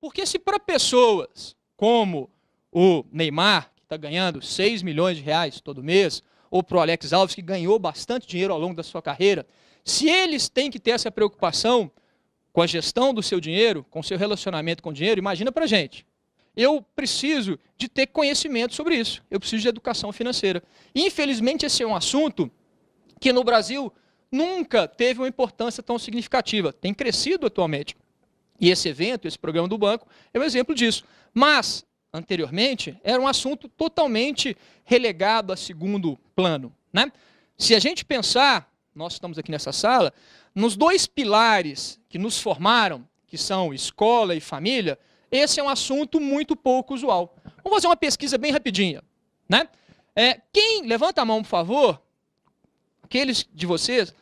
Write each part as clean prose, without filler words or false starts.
Porque se para pessoas como o Neymar, que está ganhando 6 milhões de reais todo mês, ou para o Alex Alves, que ganhou bastante dinheiro ao longo da sua carreira, se eles têm que ter essa preocupação com a gestão do seu dinheiro, com o seu relacionamento com o dinheiro, imagina para a gente. Eu preciso de ter conhecimento sobre isso. Eu preciso de educação financeira. E, infelizmente, esse é um assunto que no Brasil nunca teve uma importância tão significativa. Tem crescido atualmente. E esse evento, esse programa do banco, é um exemplo disso. Mas, anteriormente, era um assunto totalmente relegado a segundo plano, né? Se a gente pensar, nós estamos aqui nessa sala, nos dois pilares que nos formaram, que são escola e família, esse é um assunto muito pouco usual. Vamos fazer uma pesquisa bem rapidinha, né? Quem, levanta a mão, por favor, aqueles de vocês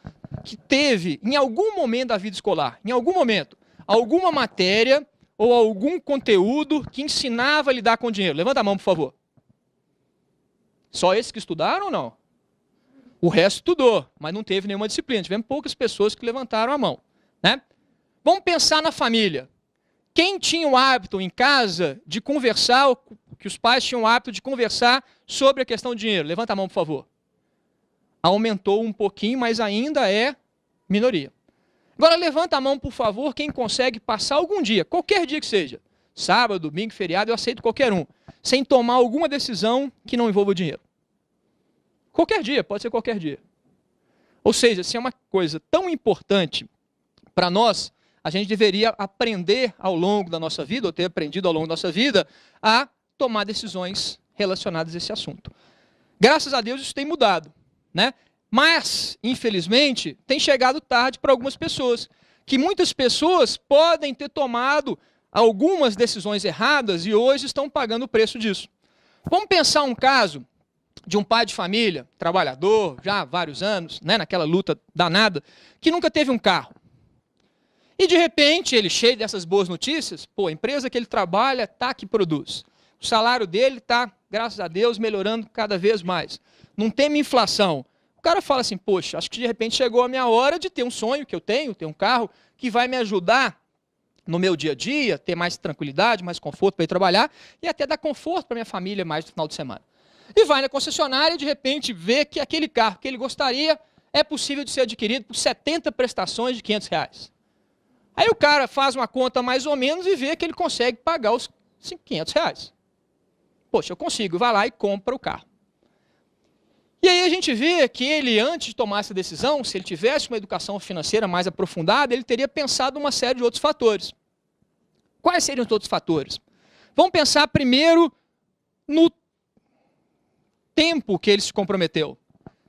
que teve, em algum momento da vida escolar, em algum momento, alguma matéria ou algum conteúdo que ensinava a lidar com dinheiro. Levanta a mão, por favor. Só esses que estudaram ou não? O resto estudou, mas não teve nenhuma disciplina. Tivemos poucas pessoas que levantaram a mão, né? Vamos pensar na família. Quem tinha o hábito em casa de conversar, que os pais tinham o hábito de conversar sobre a questão do dinheiro? Levanta a mão, por favor. Aumentou um pouquinho, mas ainda é minoria. Agora levanta a mão, por favor, quem consegue passar algum dia, qualquer dia que seja, sábado, domingo, feriado, eu aceito qualquer um, sem tomar alguma decisão que não envolva o dinheiro. Qualquer dia, pode ser qualquer dia. Ou seja, se é uma coisa tão importante para nós, a gente deveria aprender ao longo da nossa vida, ou ter aprendido ao longo da nossa vida, a tomar decisões relacionadas a esse assunto. Graças a Deus isso tem mudado, né? Mas, infelizmente, tem chegado tarde para algumas pessoas, que muitas pessoas podem ter tomado algumas decisões erradas e hoje estão pagando o preço disso. Vamos pensar um caso de um pai de família, trabalhador, já há vários anos, né, naquela luta danada, que nunca teve um carro. E, de repente, ele cheio dessas boas notícias, pô, a empresa que ele trabalha está que produz. O salário dele está, graças a Deus, melhorando cada vez mais. Não tem inflação. O cara fala assim, poxa, acho que de repente chegou a minha hora de ter um sonho que eu tenho, ter um carro que vai me ajudar no meu dia a dia, ter mais tranquilidade, mais conforto para ir trabalhar e até dar conforto para minha família mais no final de semana. E vai na concessionária e de repente vê que aquele carro que ele gostaria é possível de ser adquirido por 70 prestações de R$500. Aí o cara faz uma conta mais ou menos e vê que ele consegue pagar os R$500. Poxa, eu consigo, vai lá e compra o carro. E aí a gente vê que ele, antes de tomar essa decisão, se ele tivesse uma educação financeira mais aprofundada, ele teria pensado uma série de outros fatores. Quais seriam os outros fatores? Vamos pensar primeiro no tempo que ele se comprometeu.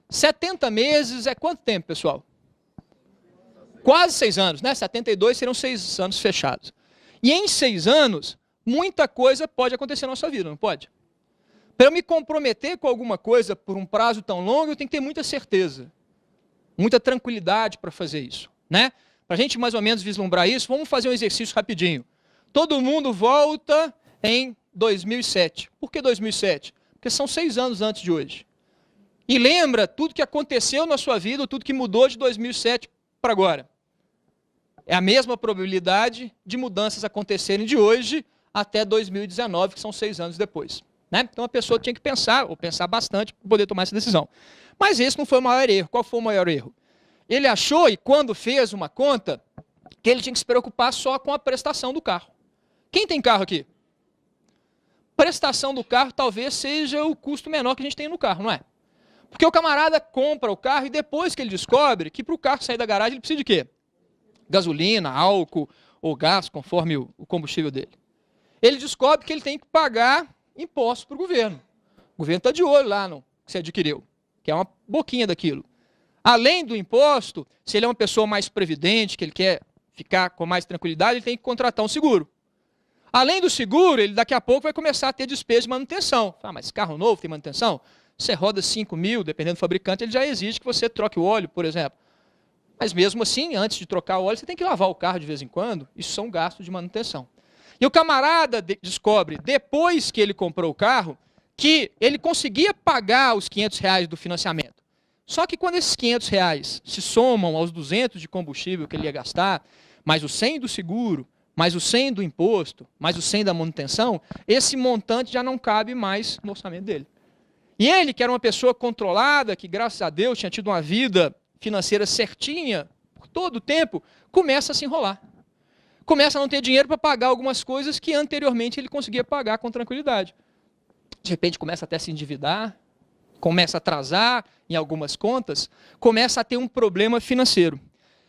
70 meses é quanto tempo, pessoal? Quase 6 anos, né? 72 seriam 6 anos fechados. E em 6 anos, muita coisa pode acontecer na nossa vida, não pode? Para eu me comprometer com alguma coisa por um prazo tão longo, eu tenho que ter muita certeza, muita tranquilidade para fazer isso, né? Para a gente mais ou menos vislumbrar isso, vamos fazer um exercício rapidinho. Todo mundo volta em 2007. Por que 2007? Porque são 6 anos antes de hoje. E lembra tudo que aconteceu na sua vida, tudo que mudou de 2007 para agora. É a mesma probabilidade de mudanças acontecerem de hoje até 2019, que são 6 anos depois. Né? Então a pessoa tinha que pensar, ou pensar bastante, para poder tomar essa decisão. Mas esse não foi o maior erro. Qual foi o maior erro? Ele achou, e quando fez uma conta, que ele tinha que se preocupar só com a prestação do carro. Quem tem carro aqui? Prestação do carro talvez seja o custo menor que a gente tem no carro, não é? Porque o camarada compra o carro e depois que ele descobre que para o carro sair da garagem ele precisa de quê? Gasolina, álcool ou gás, conforme o combustível dele. Ele descobre que ele tem que pagar imposto para o governo. O governo está de olho lá no que você adquiriu, que é uma boquinha daquilo. Além do imposto, se ele é uma pessoa mais previdente, que ele quer ficar com mais tranquilidade, ele tem que contratar um seguro. Além do seguro, ele daqui a pouco vai começar a ter despesa de manutenção. Ah, mas carro novo tem manutenção? Você roda 5 mil, dependendo do fabricante, ele já exige que você troque o óleo, por exemplo. Mas mesmo assim, antes de trocar o óleo, você tem que lavar o carro de vez em quando. Isso são gastos de manutenção. E o camarada descobre, depois que ele comprou o carro, que ele conseguia pagar os R$500 do financiamento. Só que quando esses R$500 se somam aos 200 de combustível que ele ia gastar, mais os 100 do seguro, mais o 100 do imposto, mais o 100 da manutenção, esse montante já não cabe mais no orçamento dele. E ele, que era uma pessoa controlada, que graças a Deus tinha tido uma vida financeira certinha por todo o tempo, começa a se enrolar. Começa a não ter dinheiro para pagar algumas coisas que anteriormente ele conseguia pagar com tranquilidade. De repente começa até a se endividar, começa a atrasar em algumas contas, começa a ter um problema financeiro.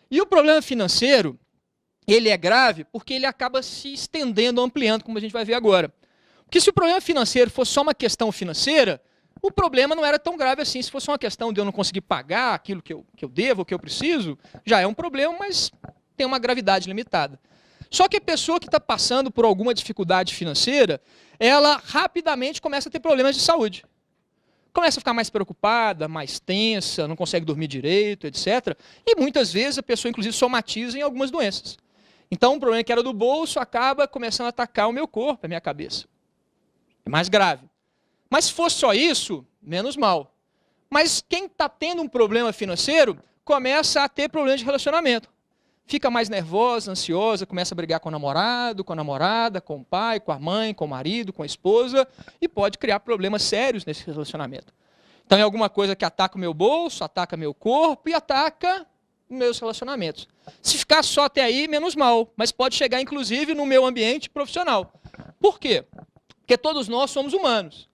E o problema financeiro, ele é grave porque ele acaba se estendendo, ampliando, como a gente vai ver agora. Porque se o problema financeiro fosse só uma questão financeira, o problema não era tão grave assim. Se fosse uma questão de eu não conseguir pagar aquilo que eu devo, que eu preciso, já é um problema, mas tem uma gravidade limitada. Só que a pessoa que está passando por alguma dificuldade financeira, ela rapidamente começa a ter problemas de saúde. Começa a ficar mais preocupada, mais tensa, não consegue dormir direito, etc. E muitas vezes a pessoa, inclusive, somatiza em algumas doenças. Então, um problema que era do bolso acaba começando a atacar o meu corpo, a minha cabeça. É mais grave. Mas se fosse só isso, menos mal. Mas quem está tendo um problema financeiro, começa a ter problemas de relacionamento. Fica mais nervosa, ansiosa, começa a brigar com o namorado, com a namorada, com o pai, com a mãe, com o marido, com a esposa, e pode criar problemas sérios nesse relacionamento. Então é alguma coisa que ataca o meu bolso, ataca meu corpo e ataca meus relacionamentos. Se ficar só até aí, menos mal, mas pode chegar inclusive no meu ambiente profissional. Por quê? Porque todos nós somos humanos.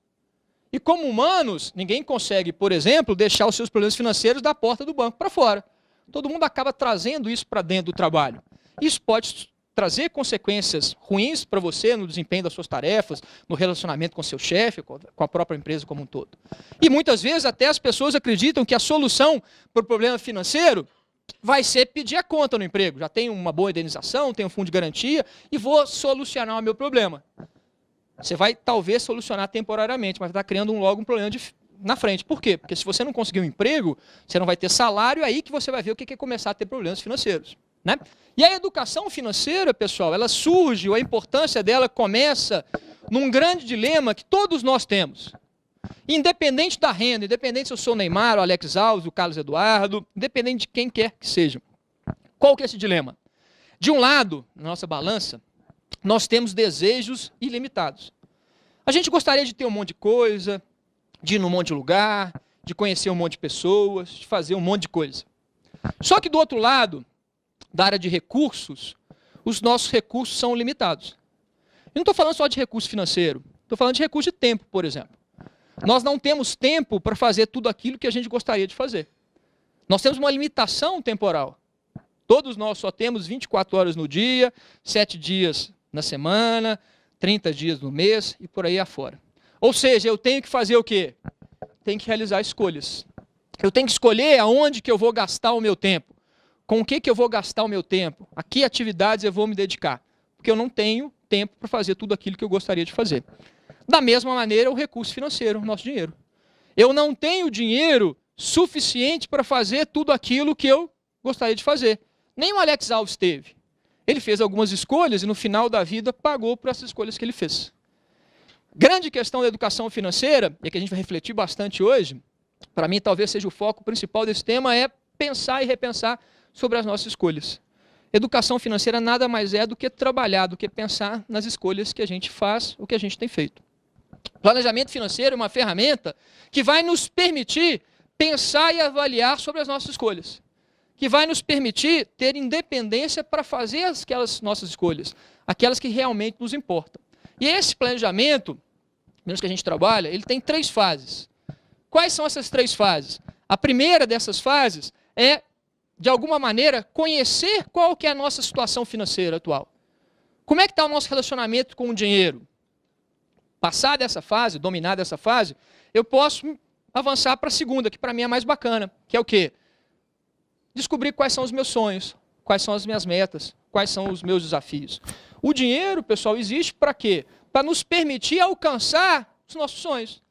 E como humanos, ninguém consegue, por exemplo, deixar os seus problemas financeiros da porta do banco para fora. Todo mundo acaba trazendo isso para dentro do trabalho. Isso pode trazer consequências ruins para você no desempenho das suas tarefas, no relacionamento com seu chefe, com a própria empresa como um todo. E muitas vezes até as pessoas acreditam que a solução para o problema financeiro vai ser pedir a conta no emprego. Já tenho uma boa indenização, tenho um fundo de garantia e vou solucionar o meu problema. Você vai talvez solucionar temporariamente, mas está criando logo um problema na frente. Por quê? Porque se você não conseguir um emprego, você não vai ter salário, aí que você vai ver o que é começar a ter problemas financeiros. Né? E a educação financeira, pessoal, ela surge, ou a importância dela começa num grande dilema que todos nós temos. Independente da renda, independente se eu sou o Neymar, o Alex Alves, o Carlos Eduardo, independente de quem quer que seja. Qual que é esse dilema? De um lado, na nossa balança, nós temos desejos ilimitados. A gente gostaria de ter um monte de coisa, de ir num monte de lugar, de conhecer um monte de pessoas, de fazer um monte de coisa. Só que do outro lado, da área de recursos, os nossos recursos são limitados. Eu não estou falando só de recurso financeiro, estou falando de recurso de tempo, por exemplo. Nós não temos tempo para fazer tudo aquilo que a gente gostaria de fazer. Nós temos uma limitação temporal. Todos nós só temos 24 horas no dia, 7 dias na semana, 30 dias no mês e por aí afora. Ou seja, eu tenho que fazer o quê? Tenho que realizar escolhas. Eu tenho que escolher aonde que eu vou gastar o meu tempo. Com o que eu vou gastar o meu tempo? A que atividades eu vou me dedicar? Porque eu não tenho tempo para fazer tudo aquilo que eu gostaria de fazer. Da mesma maneira, o recurso financeiro, o nosso dinheiro. Eu não tenho dinheiro suficiente para fazer tudo aquilo que eu gostaria de fazer. Nem o Alex Alves teve. Ele fez algumas escolhas e no final da vida pagou por essas escolhas que ele fez. Grande questão da educação financeira, e que a gente vai refletir bastante hoje, para mim talvez seja o foco principal desse tema, é pensar e repensar sobre as nossas escolhas. Educação financeira nada mais é do que trabalhar, do que pensar nas escolhas que a gente faz, o que a gente tem feito. Planejamento financeiro é uma ferramenta que vai nos permitir pensar e avaliar sobre as nossas escolhas, que vai nos permitir ter independência para fazer aquelas nossas escolhas, aquelas que realmente nos importam. E esse planejamento, menos que a gente trabalha, ele tem 3 fases. Quais são essas 3 fases? A primeira dessas fases é, de alguma maneira, conhecer qual que é a nossa situação financeira atual. Como é que está o nosso relacionamento com o dinheiro? Passar dessa fase, dominar dessa fase, eu posso avançar para a segunda, que para mim é mais bacana, que é o quê? Descobrir quais são os meus sonhos, quais são as minhas metas, quais são os meus desafios. O dinheiro, pessoal, existe para quê? Para nos permitir alcançar os nossos sonhos,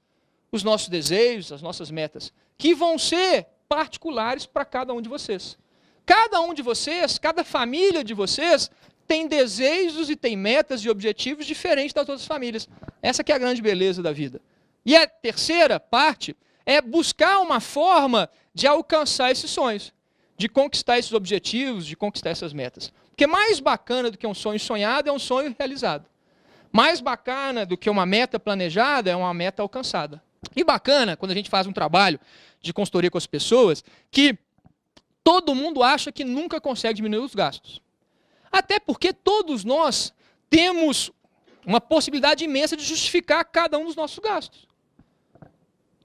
os nossos desejos, as nossas metas, que vão ser particulares para cada um de vocês. Cada um de vocês, cada família de vocês, tem desejos e tem metas e objetivos diferentes das outras famílias. Essa que é a grande beleza da vida. E a terceira parte é buscar uma forma de alcançar esses sonhos, de conquistar esses objetivos, de conquistar essas metas. Porque mais bacana do que um sonho sonhado é um sonho realizado. Mais bacana do que uma meta planejada é uma meta alcançada. E bacana, quando a gente faz um trabalho de consultoria com as pessoas, que todo mundo acha que nunca consegue diminuir os gastos. Até porque todos nós temos uma possibilidade imensa de justificar cada um dos nossos gastos.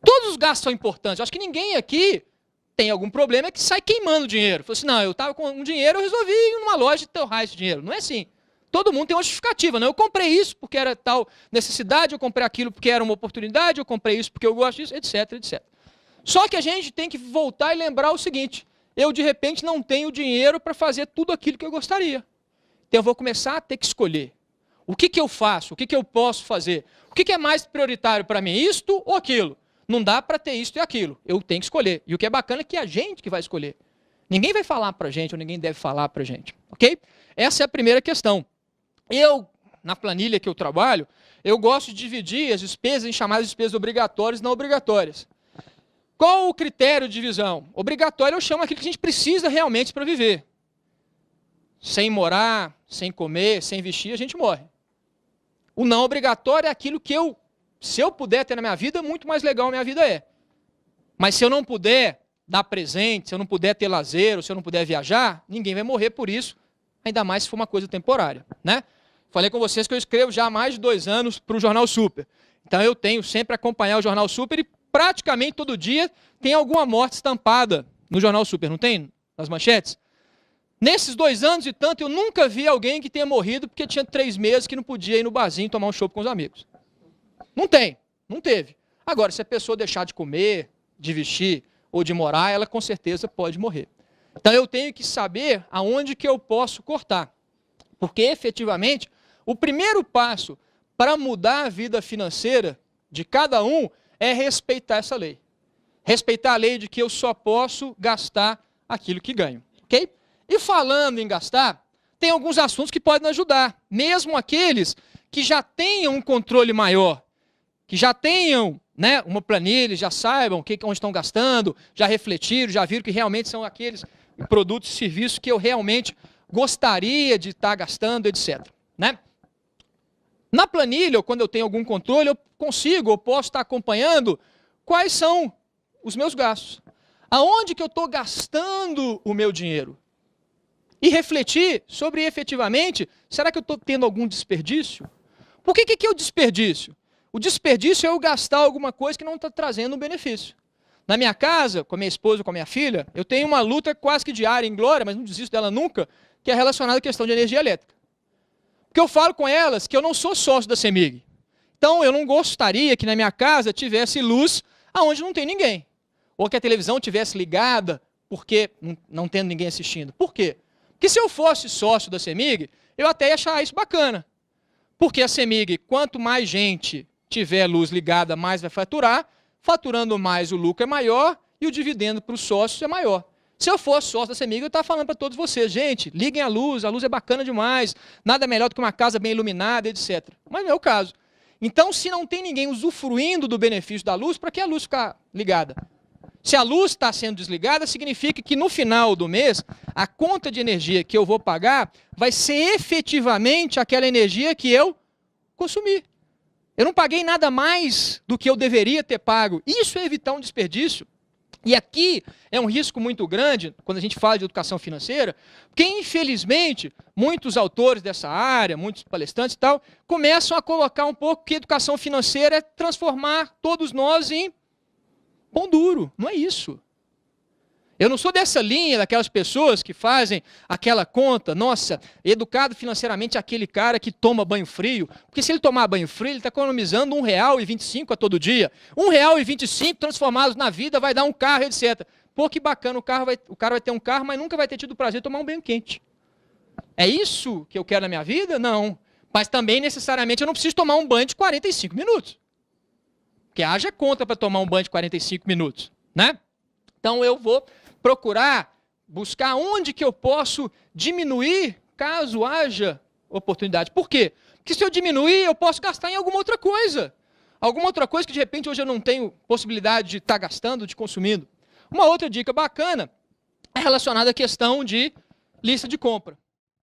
Todos os gastos são importantes. Acho que ninguém aqui tem algum problema que sai queimando dinheiro. Fala assim, não, eu estava com um dinheiro, eu resolvi ir numa loja e torrar esse dinheiro. Não é assim. Todo mundo tem uma justificativa. Não? Eu comprei isso porque era tal necessidade, eu comprei aquilo porque era uma oportunidade, eu comprei isso porque eu gosto disso, etc, etc. Só que a gente tem que voltar e lembrar o seguinte, eu de repente não tenho dinheiro para fazer tudo aquilo que eu gostaria. Então eu vou começar a ter que escolher. O que eu faço? O que eu posso fazer? O que é mais prioritário para mim? Isto ou aquilo? Não dá para ter isto e aquilo. Eu tenho que escolher. E o que é bacana é que é a gente que vai escolher. Ninguém vai falar para a gente ou ninguém deve falar para a gente. Ok? Essa é a primeira questão. Eu, na planilha que eu trabalho, eu gosto de dividir as despesas em chamadas despesas obrigatórias e não obrigatórias. Qual o critério de divisão? Obrigatório eu chamo aquilo que a gente precisa realmente para viver. Sem morar, sem comer, sem vestir, a gente morre. O não obrigatório é aquilo que se eu puder ter na minha vida, muito mais legal a minha vida é. Mas se eu não puder dar presente, se eu não puder ter lazer, ou se eu não puder viajar, ninguém vai morrer por isso, ainda mais se for uma coisa temporária, né? Falei com vocês que eu escrevo já há mais de 2 anos para o Jornal Super. Então eu tenho sempre acompanhar o Jornal Super e praticamente todo dia tem alguma morte estampada no Jornal Super, não tem? Nas manchetes? Nesses 2 anos e tanto, eu nunca vi alguém que tenha morrido porque tinha 3 meses que não podia ir no barzinho tomar um chopp com os amigos. Não tem, não teve. Agora, se a pessoa deixar de comer, de vestir ou de morar, ela com certeza pode morrer. Então eu tenho que saber aonde que eu posso cortar. Porque efetivamente, o primeiro passo para mudar a vida financeira de cada um é respeitar essa lei. Respeitar a lei de que eu só posso gastar aquilo que ganho. Ok? E falando em gastar, tem alguns assuntos que podem ajudar. Mesmo aqueles que já tenham um controle maior, que já tenham, né, uma planilha, já saibam onde estão gastando, já refletiram, já viram que realmente são aqueles produtos e serviços que eu realmente gostaria de estar gastando, etc. Né? Na planilha, ou quando eu tenho algum controle, eu posso estar acompanhando quais são os meus gastos. Aonde que eu estou gastando o meu dinheiro? E refletir sobre, efetivamente, será que eu estou tendo algum desperdício? Por que é o desperdício? O desperdício é eu gastar alguma coisa que não está trazendo um benefício. Na minha casa, com a minha esposa, com a minha filha, eu tenho uma luta quase que diária em Glória, mas não desisto dela nunca, que é relacionada à questão de energia elétrica. Porque eu falo com elas que eu não sou sócio da CEMIG. Então, eu não gostaria que na minha casa tivesse luz aonde não tem ninguém. Ou que a televisão tivesse ligada, porque não tendo ninguém assistindo. Por quê? Porque se eu fosse sócio da CEMIG, eu até ia achar isso bacana. Porque a CEMIG, quanto mais gente tiver luz ligada, mais vai faturar. Faturando mais, o lucro é maior e o dividendo para os sócios é maior. Se eu fosse sócio da CEMIG, eu estava falando para todos vocês, gente, liguem a luz é bacana demais, nada melhor do que uma casa bem iluminada, etc. Mas não é o caso. Então, se não tem ninguém usufruindo do benefício da luz, para que a luz ficar ligada? Se a luz está sendo desligada, significa que no final do mês, a conta de energia que eu vou pagar vai ser efetivamente aquela energia que eu consumi. Eu não paguei nada mais do que eu deveria ter pago. Isso é evitar um desperdício. E aqui é um risco muito grande, quando a gente fala de educação financeira, porque, infelizmente, muitos autores dessa área, muitos palestrantes e tal, começam a colocar um pouco que educação financeira é transformar todos nós em pão duro. Não é isso. Eu não sou dessa linha daquelas pessoas que fazem aquela conta, nossa, educado financeiramente é aquele cara que toma banho frio, porque se ele tomar banho frio, ele está economizando R$1,25 a todo dia. R$1,25 transformados na vida vai dar um carro, etc. Pô, que bacana, o cara vai ter um carro, mas nunca vai ter tido o prazer de tomar um banho quente. É isso que eu quero na minha vida? Não. Mas também, necessariamente, eu não preciso tomar um banho de 45 minutos. Porque haja conta para tomar um banho de 45 minutos, né? Então eu vou procurar, buscar onde que eu posso diminuir caso haja oportunidade. Por quê? Porque se eu diminuir, eu posso gastar em alguma outra coisa. Alguma outra coisa que de repente hoje eu não tenho possibilidade de estar gastando, de consumindo. Uma outra dica bacana é relacionado à questão de lista de compra.